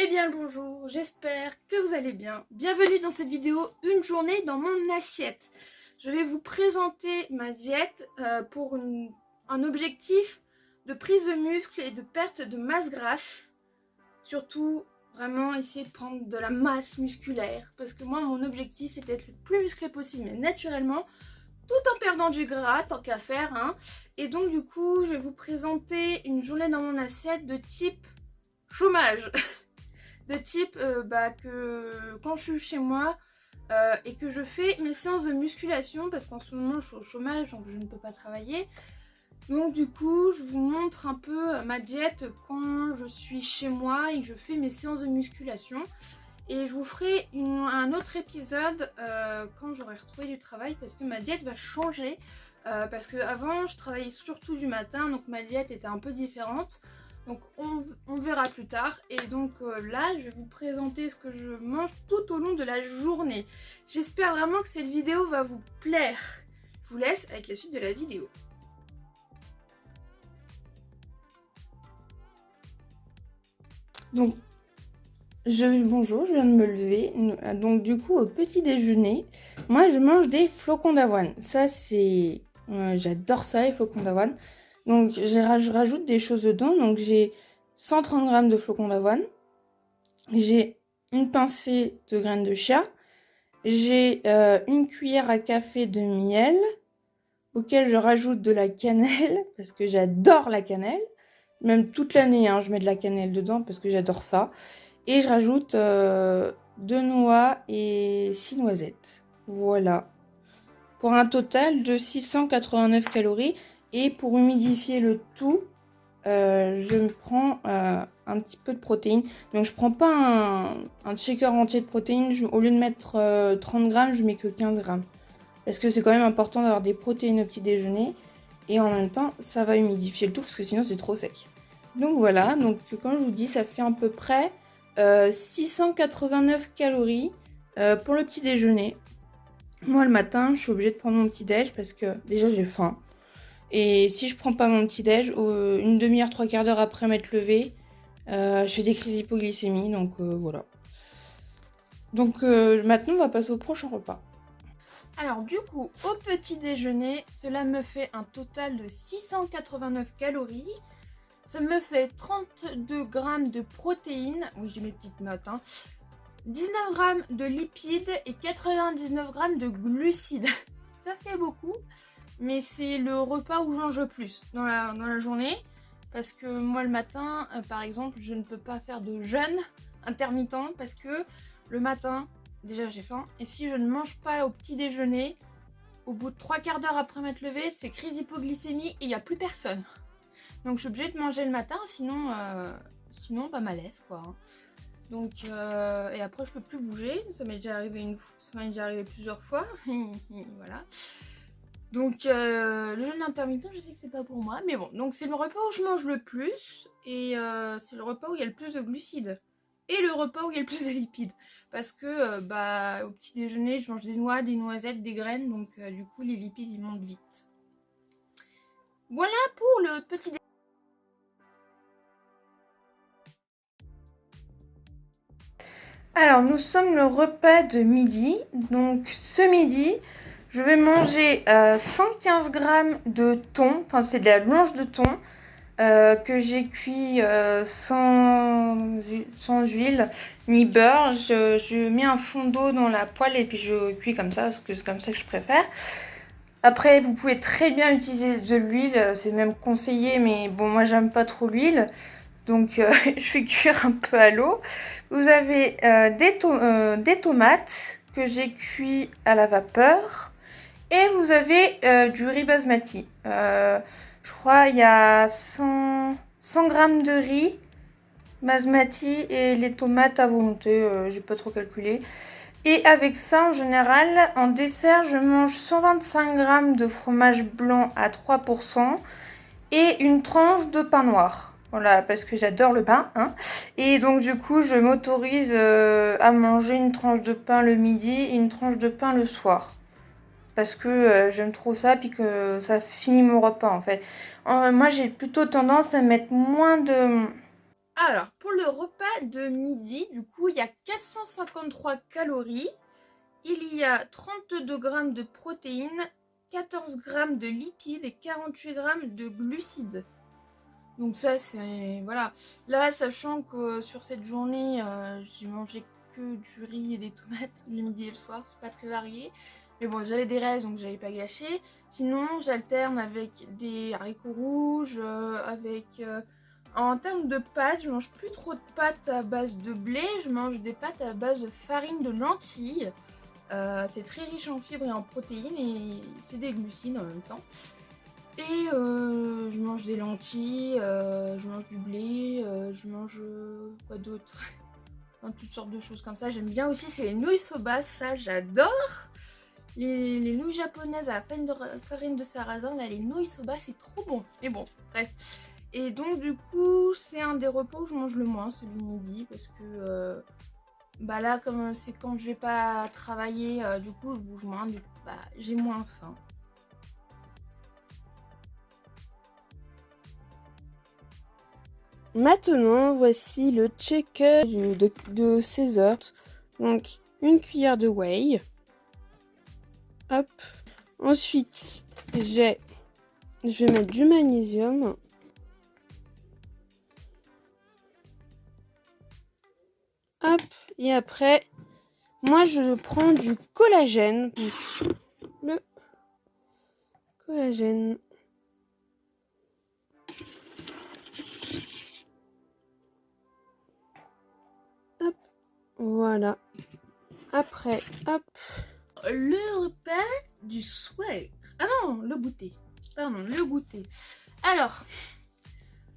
Eh bien le bonjour, j'espère que vous allez bien. Bienvenue dans cette vidéo, une journée dans mon assiette. Je vais vous présenter ma diète pour un objectif de prise de muscle et de perte de masse grasse. Surtout, vraiment essayer de prendre de la masse musculaire. Parce que moi, mon objectif, c'est d'être le plus musclé possible, mais naturellement, tout en perdant du gras, tant qu'à faire. Et donc du coup, je vais vous présenter une journée dans mon assiette de type chômage. De type que quand je suis chez moi et que je fais mes séances de musculation, parce qu'en ce moment je suis au chômage donc je ne peux pas travailler, donc du coup je vous montre un peu ma diète quand je suis chez moi et que je fais mes séances de musculation. Et je vous ferai un autre épisode quand j'aurai retrouvé du travail, parce que ma diète va changer, parce qu'avant je travaillais surtout du matin, donc ma diète était un peu différente. Donc on verra plus tard. Et donc là, je vais vous présenter ce que je mange tout au long de la journée. J'espère vraiment que cette vidéo va vous plaire. Je vous laisse avec la suite de la vidéo. Donc, bonjour, je viens de me lever. Donc du coup, au petit déjeuner, moi je mange des flocons d'avoine. Ça c'est... j'adore ça, les flocons d'avoine. Donc je rajoute des choses dedans. Donc j'ai 130 g de flocons d'avoine. J'ai une pincée de graines de chia. J'ai une cuillère à café de miel, auquel je rajoute de la cannelle, parce que j'adore la cannelle. Même toute l'année, je mets de la cannelle dedans, parce que j'adore ça. Et je rajoute 2 noix et 6 noisettes. Voilà. Pour un total de 689 calories. Et pour humidifier le tout, je me prends un petit peu de protéines. Donc je prends pas un shaker entier de protéines. Au lieu de mettre 30 grammes, je mets que 15 grammes. Parce que c'est quand même important d'avoir des protéines au petit déjeuner. Et en même temps, ça va humidifier le tout, parce que sinon c'est trop sec. Donc voilà, donc comme je vous dis, ça fait à peu près 689 calories pour le petit déjeuner. Moi le matin, je suis obligée de prendre mon petit déj parce que déjà j'ai faim. Et si je prends pas mon petit déj, une demi-heure, 3/4 d'heure après m'être levée, je fais des crises d'hypoglycémie, donc voilà. Donc maintenant on va passer au prochain repas. Alors du coup, au petit déjeuner, cela me fait un total de 689 calories. Ça me fait 32 grammes de protéines, oui j'ai mes petites notes, 19 grammes de lipides et 99 grammes de glucides. Ça fait beaucoup, mais c'est le repas où je mange le plus dans la journée. Parce que moi le matin, par exemple, je ne peux pas faire de jeûne intermittent parce que le matin, déjà j'ai faim. Et si je ne mange pas au petit déjeuner, au bout de 3/4 d'heure après m'être levée, c'est crise d'hypoglycémie et il n'y a plus personne. Donc je suis obligée de manger le matin, sinon pas malaise quoi. Donc et après je peux plus bouger, ça m'est déjà arrivé plusieurs fois. Voilà. Donc le jeûne intermittent, je sais que c'est pas pour moi, mais bon, donc c'est le repas où je mange le plus et c'est le repas où il y a le plus de glucides et le repas où il y a le plus de lipides, parce que au petit déjeuner je mange des noix, des noisettes, des graines, donc du coup les lipides ils montent vite. Voilà pour le petit déjeuner. Alors nous sommes le repas de midi, donc ce midi je vais manger 115 grammes de thon, enfin c'est de la longe de thon que j'ai cuit sans huile ni beurre. Je mets un fond d'eau dans la poêle et puis je cuis comme ça parce que c'est comme ça que je préfère. Après vous pouvez très bien utiliser de l'huile, c'est même conseillé, mais bon moi j'aime pas trop l'huile. Donc je fais cuire un peu à l'eau. Vous avez des tomates que j'ai cuit à la vapeur. Et vous avez du riz basmati. Je crois il y a 100 grammes de riz basmati et les tomates à volonté. J'ai pas trop calculé. Et avec ça, en général, en dessert, je mange 125 grammes de fromage blanc à 3% et une tranche de pain noir. Voilà, parce que j'adore le pain. Et donc du coup, je m'autorise à manger une tranche de pain le midi et une tranche de pain le soir. Parce que j'aime trop ça, puis que ça finit mon repas en fait. Moi, j'ai plutôt tendance à mettre moins de Alors, pour le repas de midi, du coup, il y a 453 calories. Il y a 32 grammes de protéines, 14 grammes de lipides et 48 grammes de glucides. Donc ça, c'est... Voilà. Là, sachant que sur cette journée, j'ai mangé que du riz et des tomates le midi et le soir. C'est pas très varié. Mais bon, j'avais des restes, donc j'avais pas gâché. Sinon, j'alterne avec des haricots rouges, en termes de pâtes, je mange plus trop de pâtes à base de blé. Je mange des pâtes à base de farine de lentilles. C'est très riche en fibres et en protéines et c'est des glucides en même temps. Et je mange des lentilles, je mange du blé, je mange quoi d'autre? Enfin, toutes sortes de choses comme ça. J'aime bien aussi, c'est les nouilles soba, ça j'adore. Les nouilles japonaises à la farine de sarrasin, là, les nouilles soba, c'est trop bon. Mais bon, bref. Et donc du coup, c'est un des repas où je mange le moins, celui de midi, parce que bah là, comme c'est quand je vais pas travailler, du coup je bouge moins, du coup bah, j'ai moins faim. Maintenant, voici le checker de 16 heures. Donc, une cuillère de whey. Hop. Ensuite, je vais mettre du magnésium. Hop. Et après, moi, je prends du collagène. Le collagène. Hop. Voilà. Après, hop. Le repas du soir. Ah non, le goûter. Pardon, le goûter. Alors,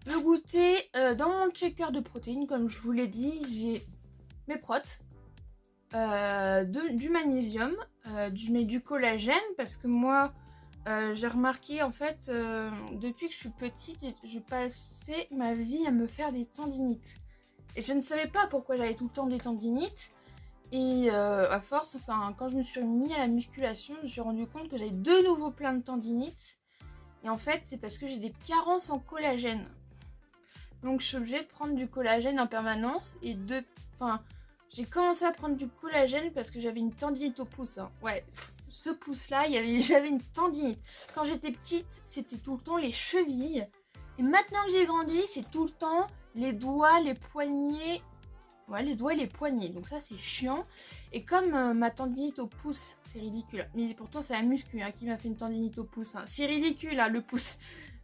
le goûter, dans mon checker de protéines, comme je vous l'ai dit, j'ai mes protes, du magnésium, je mets du collagène parce que moi, j'ai remarqué en fait, depuis que je suis petite, je passais ma vie à me faire des tendinites. Et je ne savais pas pourquoi j'avais tout le temps des tendinites. Et à force, enfin, quand je me suis mis à la musculation, je me suis rendu compte que j'avais de nouveau plein de tendinites. Et en fait, c'est parce que j'ai des carences en collagène. Donc, je suis obligée de prendre du collagène en permanence. Et j'ai commencé à prendre du collagène parce que j'avais une tendinite au pouce. Hein. Ouais, ce pouce-là, j'avais une tendinite. Quand j'étais petite, c'était tout le temps les chevilles. Et maintenant que j'ai grandi, c'est tout le temps les doigts, les poignets. Ouais, les doigts et les poignets, donc ça c'est chiant. Et comme ma tendinite au pouce, c'est ridicule. Mais pourtant c'est la muscu qui m'a fait une tendinite au pouce. Hein. C'est ridicule le pouce.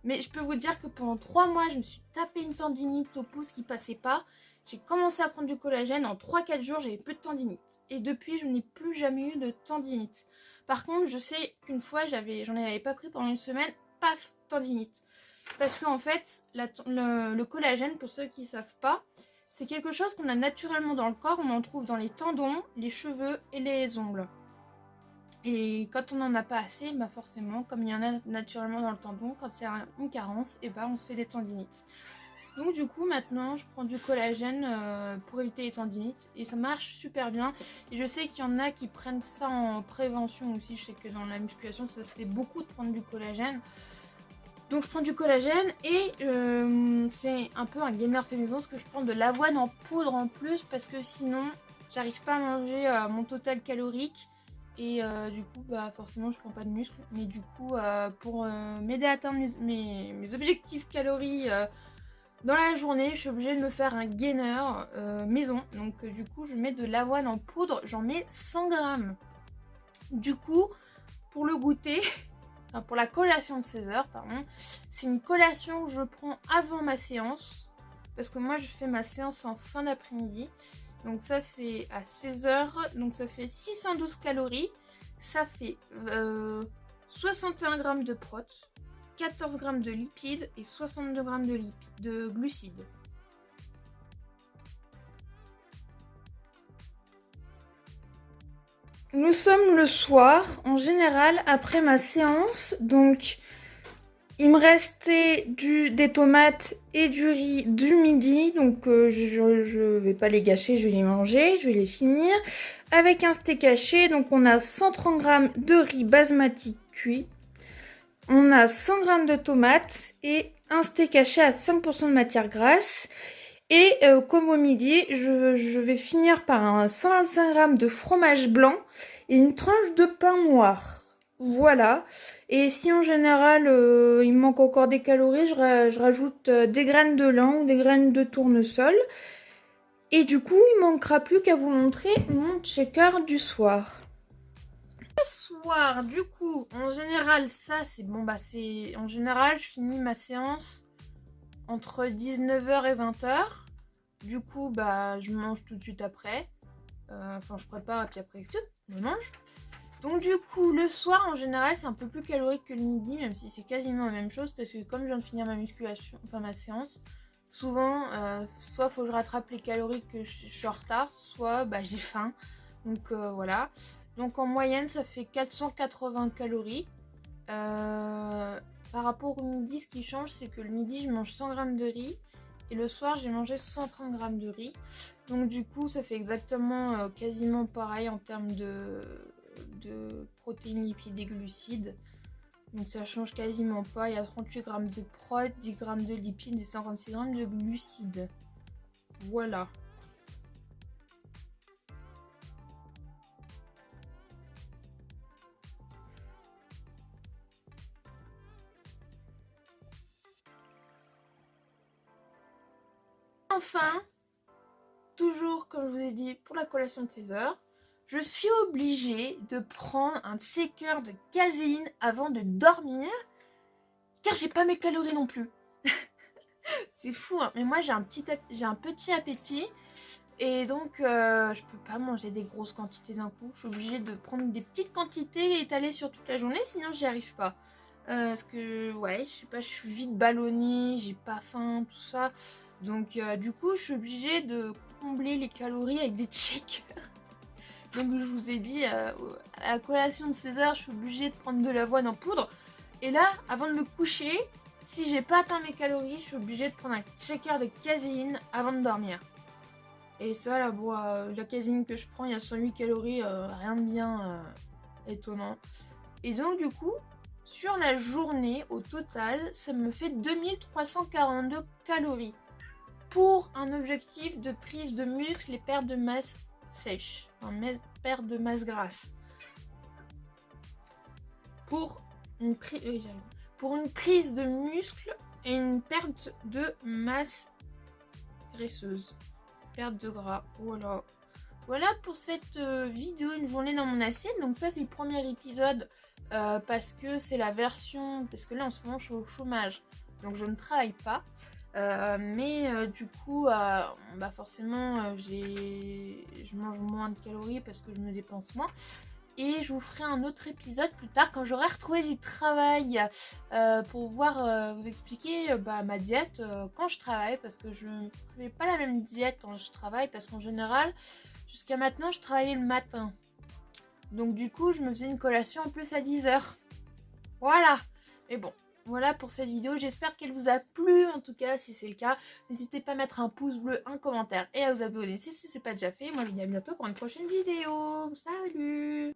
Mais je peux vous dire que pendant 3 mois, je me suis tapé une tendinite au pouce qui passait pas. J'ai commencé à prendre du collagène. En 3-4 jours, j'avais plus de tendinite. Et depuis, je n'ai plus jamais eu de tendinite. Par contre, je sais qu'une fois, j'en avais pas pris pendant une semaine. Paf, tendinite. Parce qu'en fait, le collagène, pour ceux qui ne savent pas, c'est quelque chose qu'on a naturellement dans le corps, on en trouve dans les tendons, les cheveux et les ongles. Et quand on n'en a pas assez, bah forcément, comme il y en a naturellement dans le tendon, quand il y a une carence, et bah on se fait des tendinites. Donc du coup maintenant je prends du collagène pour éviter les tendinites et ça marche super bien. Et je sais qu'il y en a qui prennent ça en prévention aussi, je sais que dans la musculation ça se fait beaucoup de prendre du collagène. Donc je prends du collagène et c'est un peu un gainer fait maison parce que je prends de l'avoine en poudre en plus parce que sinon j'arrive pas à manger mon total calorique et du coup bah forcément je prends pas de muscle. Mais du coup pour m'aider à atteindre mes objectifs calories dans la journée, je suis obligée de me faire un gainer maison. Donc du coup je mets de l'avoine en poudre, j'en mets 100 grammes. Du coup pour le goûter... pour la collation de 16 heures, pardon. C'est une collation que je prends avant ma séance. Parce que moi, je fais ma séance en fin d'après-midi. Donc ça, c'est à 16 heures. Donc ça fait 612 calories. Ça fait 61 grammes de protes, 14 grammes de lipides et 62 grammes de glucides. Nous sommes le soir, en général, après ma séance, donc il me restait des tomates et du riz du midi, donc je vais pas les gâcher, je vais les manger, je vais les finir. Avec un steak haché, donc on a 130 g de riz basmati cuit, on a 100 g de tomates et un steak haché à 5% de matière grasse. Et comme au midi, je vais finir par un 125 grammes de fromage blanc et une tranche de pain noir. Voilà. Et si en général il me manque encore des calories, je rajoute des graines de lin ou des graines de tournesol. Et du coup, il manquera plus qu'à vous montrer mon shaker du soir. Le soir, du coup, en général, ça c'est bon, bah c'est. En général, je finis ma séance entre 19h et 20h. Du coup, bah, je mange tout de suite après. Enfin, je prépare et puis après, je mange. Donc du coup, le soir, en général, c'est un peu plus calorique que le midi, même si c'est quasiment la même chose, parce que comme je viens de finir ma musculation, enfin ma séance, souvent, soit faut que je rattrape les calories que je suis en retard, soit bah, j'ai faim. Donc voilà. Donc en moyenne, ça fait 480 calories. Par rapport au midi, ce qui change, c'est que le midi, je mange 100 grammes de riz. Et le soir, j'ai mangé 130 grammes de riz. Donc du coup, ça fait exactement quasiment pareil en termes de protéines, lipides et glucides. Donc ça change quasiment pas. Il y a 38 grammes de prot, 10 grammes de lipides et 56 grammes de glucides. Voilà. Enfin, toujours comme je vous ai dit pour la collation de 16 heures, je suis obligée de prendre un shaker de caséine avant de dormir car j'ai pas mes calories non plus. C'est fou, hein. Mais moi j'ai un petit appétit et donc je peux pas manger des grosses quantités d'un coup. Je suis obligée de prendre des petites quantités et étaler sur toute la journée, sinon j'y arrive pas. Parce que ouais, je sais pas, je suis vite ballonnée, j'ai pas faim, tout ça. Donc du coup, je suis obligée de combler les calories avec des shakers. Donc je vous ai dit, à la collation de 16 heures, je suis obligée de prendre de l'avoine en poudre. Et là, avant de me coucher, si j'ai pas atteint mes calories, je suis obligée de prendre un shaker de caséine avant de dormir. Et ça, la caséine que je prends, il y a 108 calories, rien de bien étonnant. Et donc du coup, sur la journée, au total, ça me fait 2342 calories. Pour un objectif de prise de muscle et perte de masse sèche, enfin, perte de masse grasse. Pour une prise de muscle et une perte de masse graisseuse. Perte de gras, voilà. Voilà pour cette vidéo, une journée dans mon assiette. Donc ça c'est le premier épisode parce que c'est la version... Parce que là en ce moment je suis au chômage, donc je ne travaille pas. Mais du coup, bah forcément je mange moins de calories parce que je me dépense moins. Et je vous ferai un autre épisode plus tard quand j'aurai retrouvé du travail pour pouvoir vous expliquer ma diète quand je travaille, parce que je ne fais pas la même diète quand je travaille, parce qu'en général, jusqu'à maintenant, je travaillais le matin. Donc du coup, je me faisais une collation en plus à 10h. Voilà. Mais bon, voilà pour cette vidéo. J'espère qu'elle vous a plu. En tout cas, si c'est le cas, n'hésitez pas à mettre un pouce bleu, un commentaire et à vous abonner si ce n'est pas déjà fait. Moi, je vous dis à bientôt pour une prochaine vidéo. Salut!